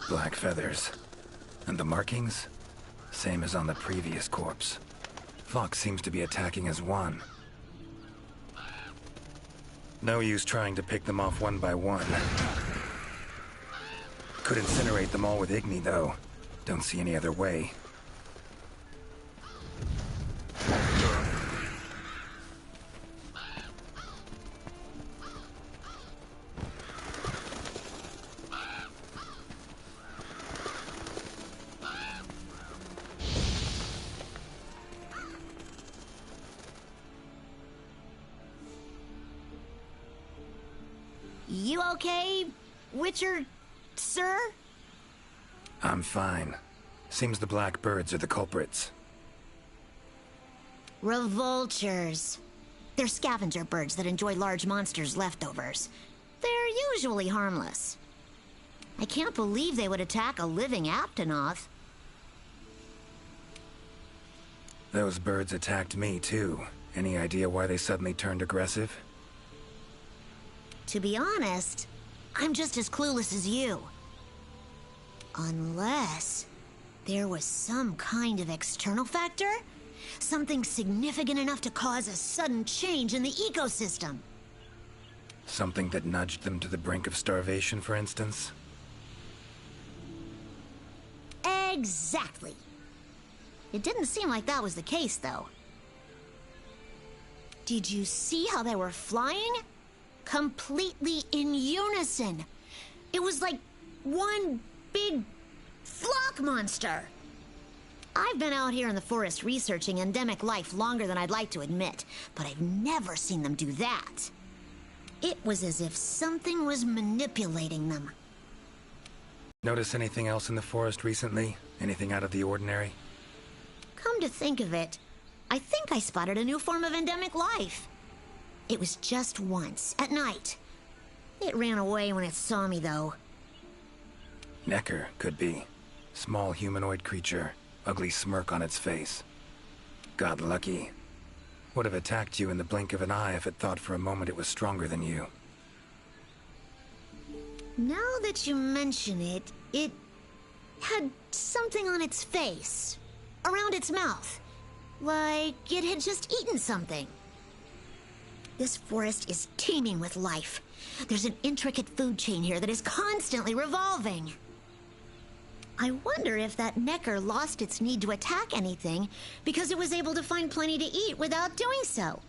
Black feathers. And the markings? Same as on the previous corpse. Fox seems to be attacking as one. No use trying to pick them off one by one. Could incinerate them all with Igni, though. Don't see any other way. You okay, Witcher, sir? I'm fine. Seems the black birds are the culprits. Revoltures. They're scavenger birds that enjoy large monsters' leftovers. They're usually harmless. I can't believe they would attack a living Aptonoth. Those birds attacked me, too. Any idea why they suddenly turned aggressive? To be honest, I'm just as clueless as you. Unless there was some kind of external factor? Something significant enough to cause a sudden change in the ecosystem. Something that nudged them to the brink of starvation, for instance? Exactly. It didn't seem like that was the case, though. Did you see how they were flying? Completely in unison. It was like one big flock monster. I've been out here in the forest researching endemic life longer than I'd like to admit, but I've never seen them do that. It was as if something was manipulating them. Notice anything else in the forest recently? Anything out of the ordinary? Come to think of it, I think I spotted a new form of endemic life. It was just once, at night. It ran away when it saw me, though. Necker, could be. Small humanoid creature, ugly smirk on its face. Got lucky. Would have attacked you in the blink of an eye if it thought for a moment it was stronger than you. Now that you mention it, it had something on its face, around its mouth, like it had just eaten something. This forest is teeming with life. There's an intricate food chain here that is constantly revolving. I wonder if that Necker lost its need to attack anything because it was able to find plenty to eat without doing so.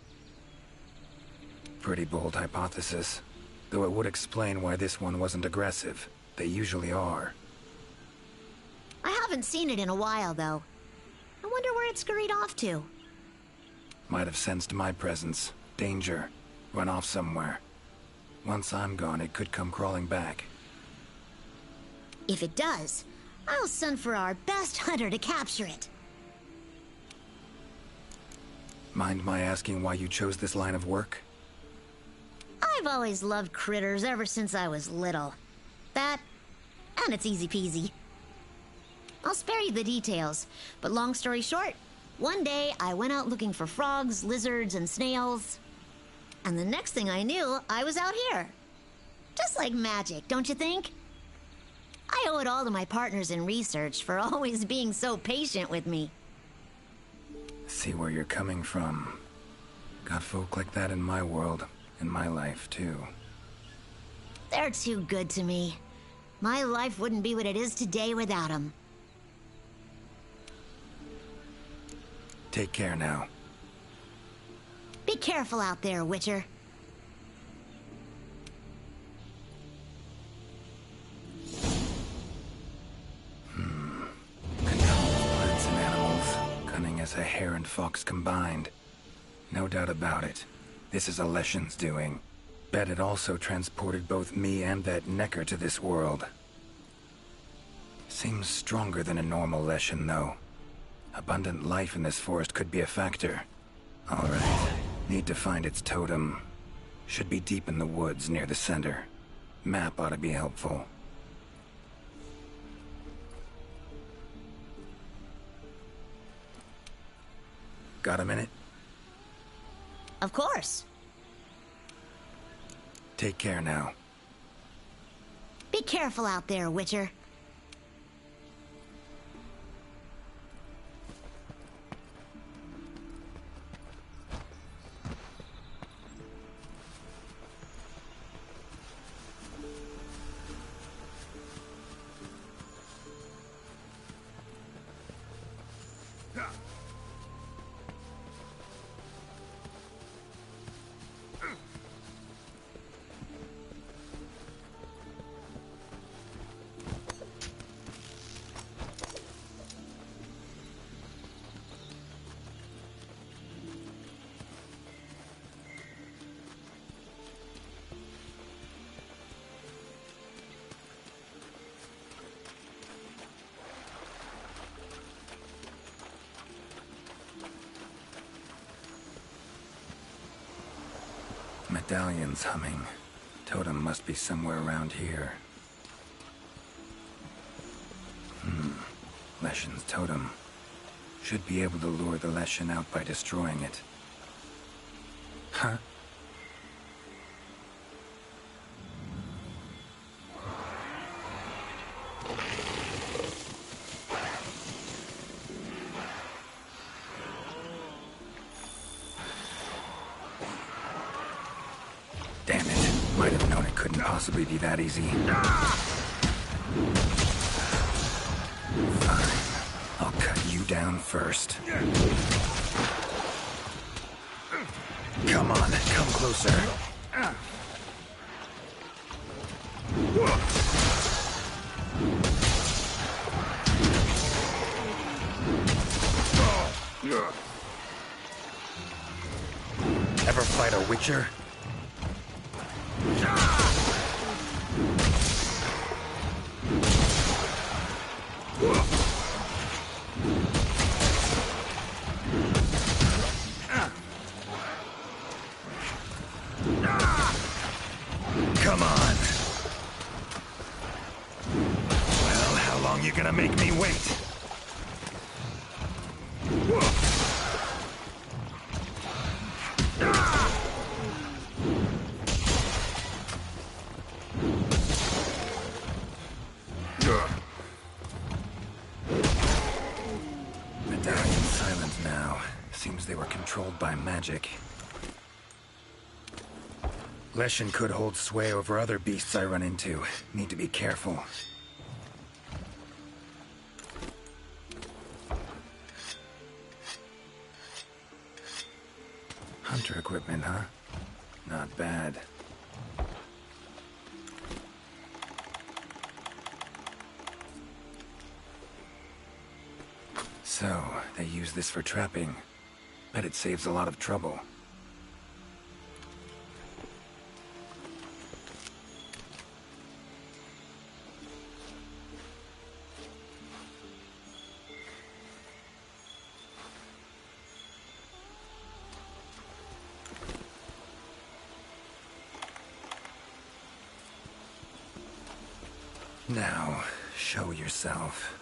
Pretty bold hypothesis. Though it would explain why this one wasn't aggressive. They usually are. I haven't seen it in a while, though. I wonder where it scurried off to. Might have sensed my presence. Danger. Run off somewhere. Once I'm gone, it could come crawling back. If it does, I'll send for our best hunter to capture it. Mind my asking why you chose this line of work? I've always loved critters ever since I was little. That, and it's easy peasy. I'll spare you the details, but long story short, one day I went out looking for frogs, lizards, and snails. And the next thing I knew, I was out here. Just like magic, don't you think? I owe it all to my partners in research for always being so patient with me. See where you're coming from. Got folk like that in my world, in my life, too. They're too good to me. My life wouldn't be what it is today without them. Take care now. Be careful out there, Witcher. Plants and animals, cunning as a hare and fox combined. No doubt about it. This is Alession's doing. Bet it also transported both me and that Necker to this world. Seems stronger than a normal Leshen, though. Abundant life in this forest could be a factor. Alright. Need to find its totem. Should be deep in the woods near the center. Map ought to be helpful. Got a minute? Of course. Take care now. Be careful out there, Witcher. Medallion's humming. Totem must be somewhere around here. Leshen's totem. Should be able to lure the Leshen out by destroying it. Huh? Damn it. Might have known it couldn't possibly be that easy. Fine. I'll cut you down first. Come on, come closer. Ever fight a Witcher? Come on. Well, how long you gonna make me wait? Medallion's silent now. Seems they were controlled by magic. Leshen could hold sway over other beasts I run into. Need to be careful. Hunter equipment, huh? Not bad. So, they use this for trapping. Bet it saves a lot of trouble. Now, show yourself.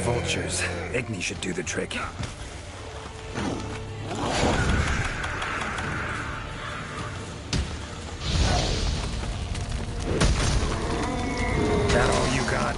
Vultures. Igni should do the trick. That all you got?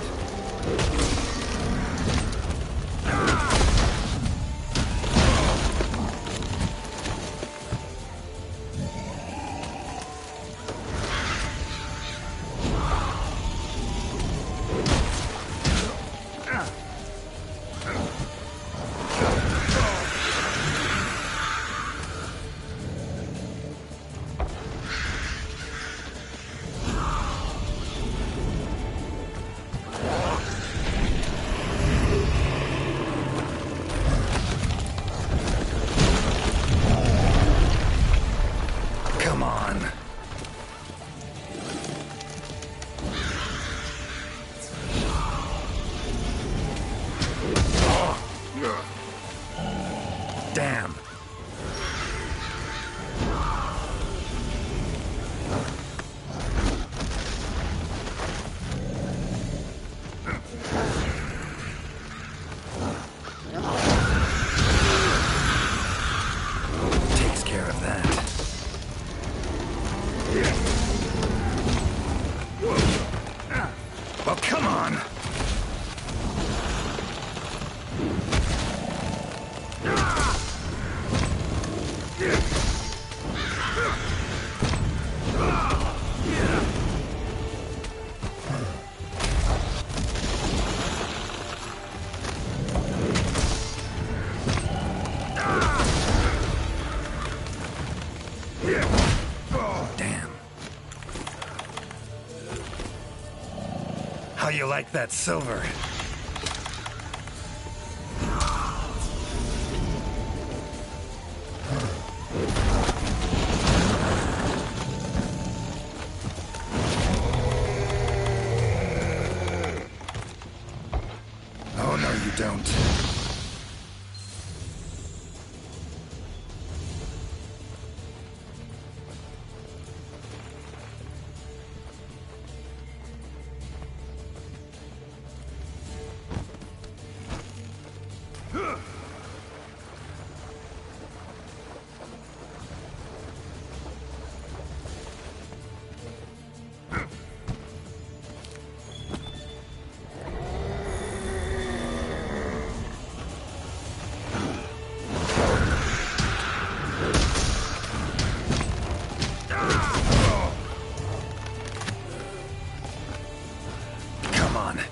Come on. Damn. Takes care of that. Well, come on! How you like that silver? Oh, no, you don't.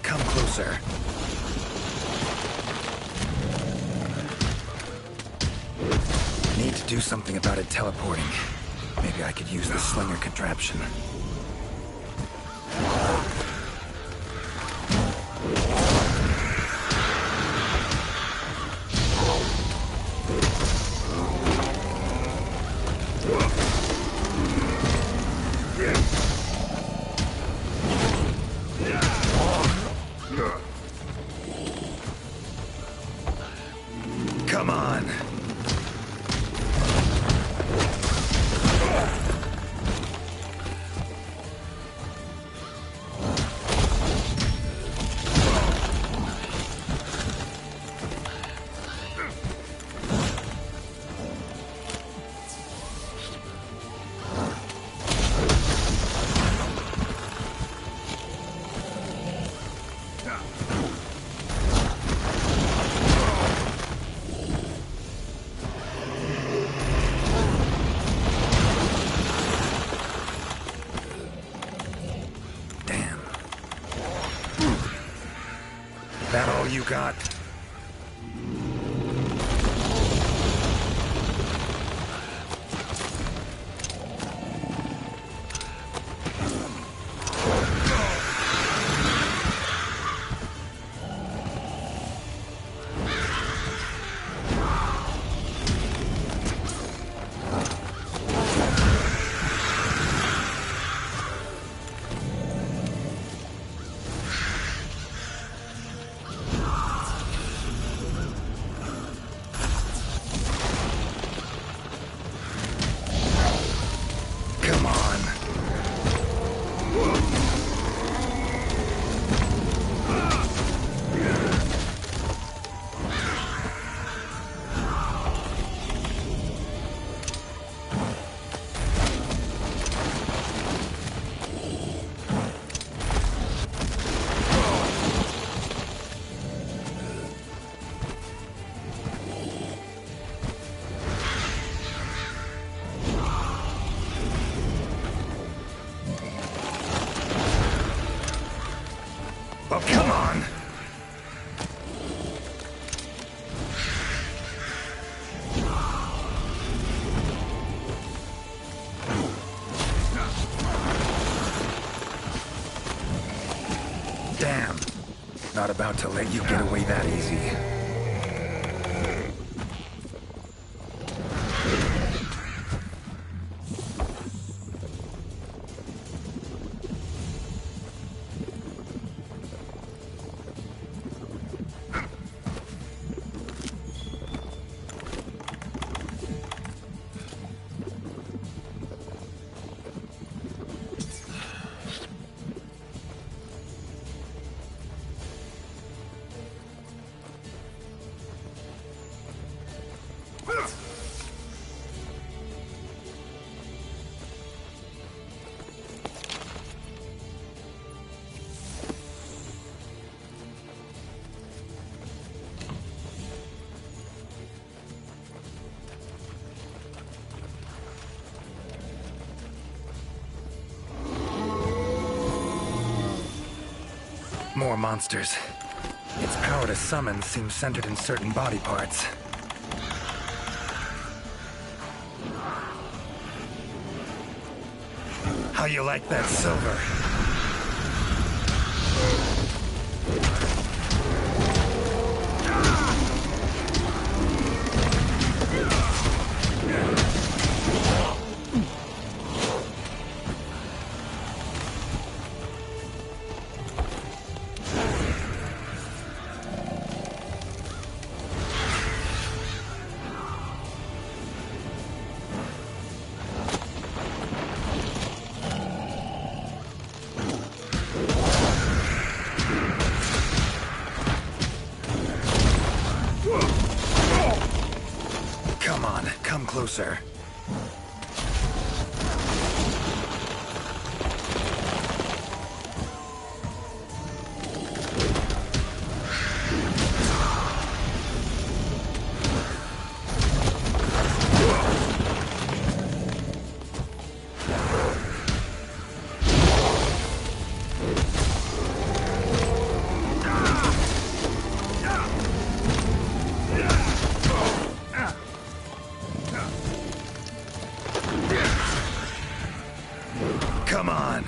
Come closer. Need to do something about it teleporting. Maybe I could use the slinger contraption. Come on. That all you got? Oh, come on! Damn. Not about to let you get away that easy. More monsters. Its power to summon seems centered in certain body parts. How you like that silver? closer. Come on.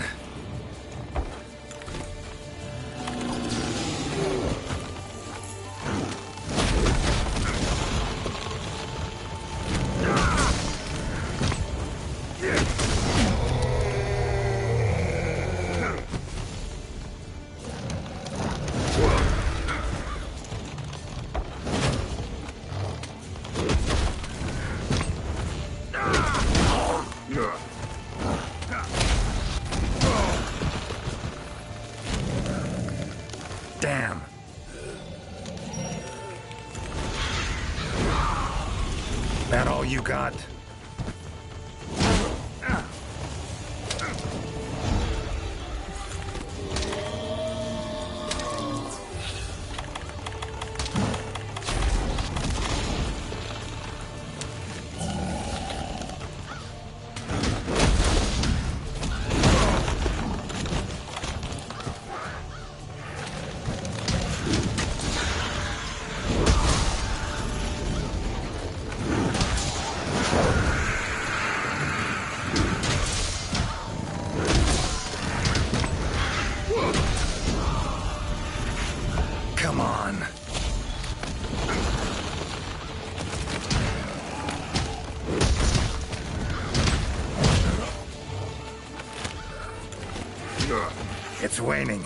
Damn. That all you got? Come on. It's waning.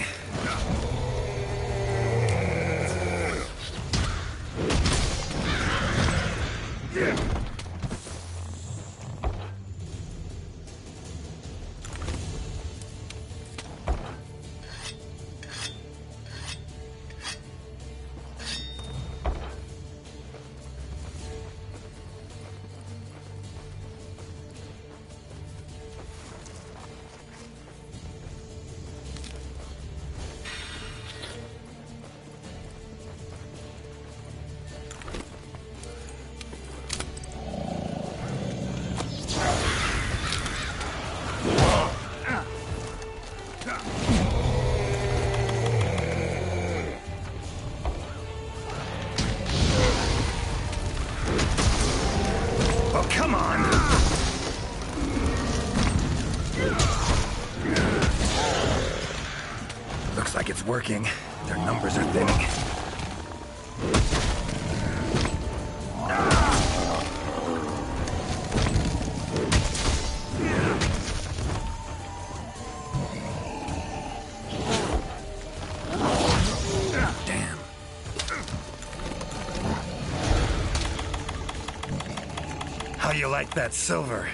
Oh, come on! Looks like it's working. Their numbers are thinning. Damn. How you like that silver?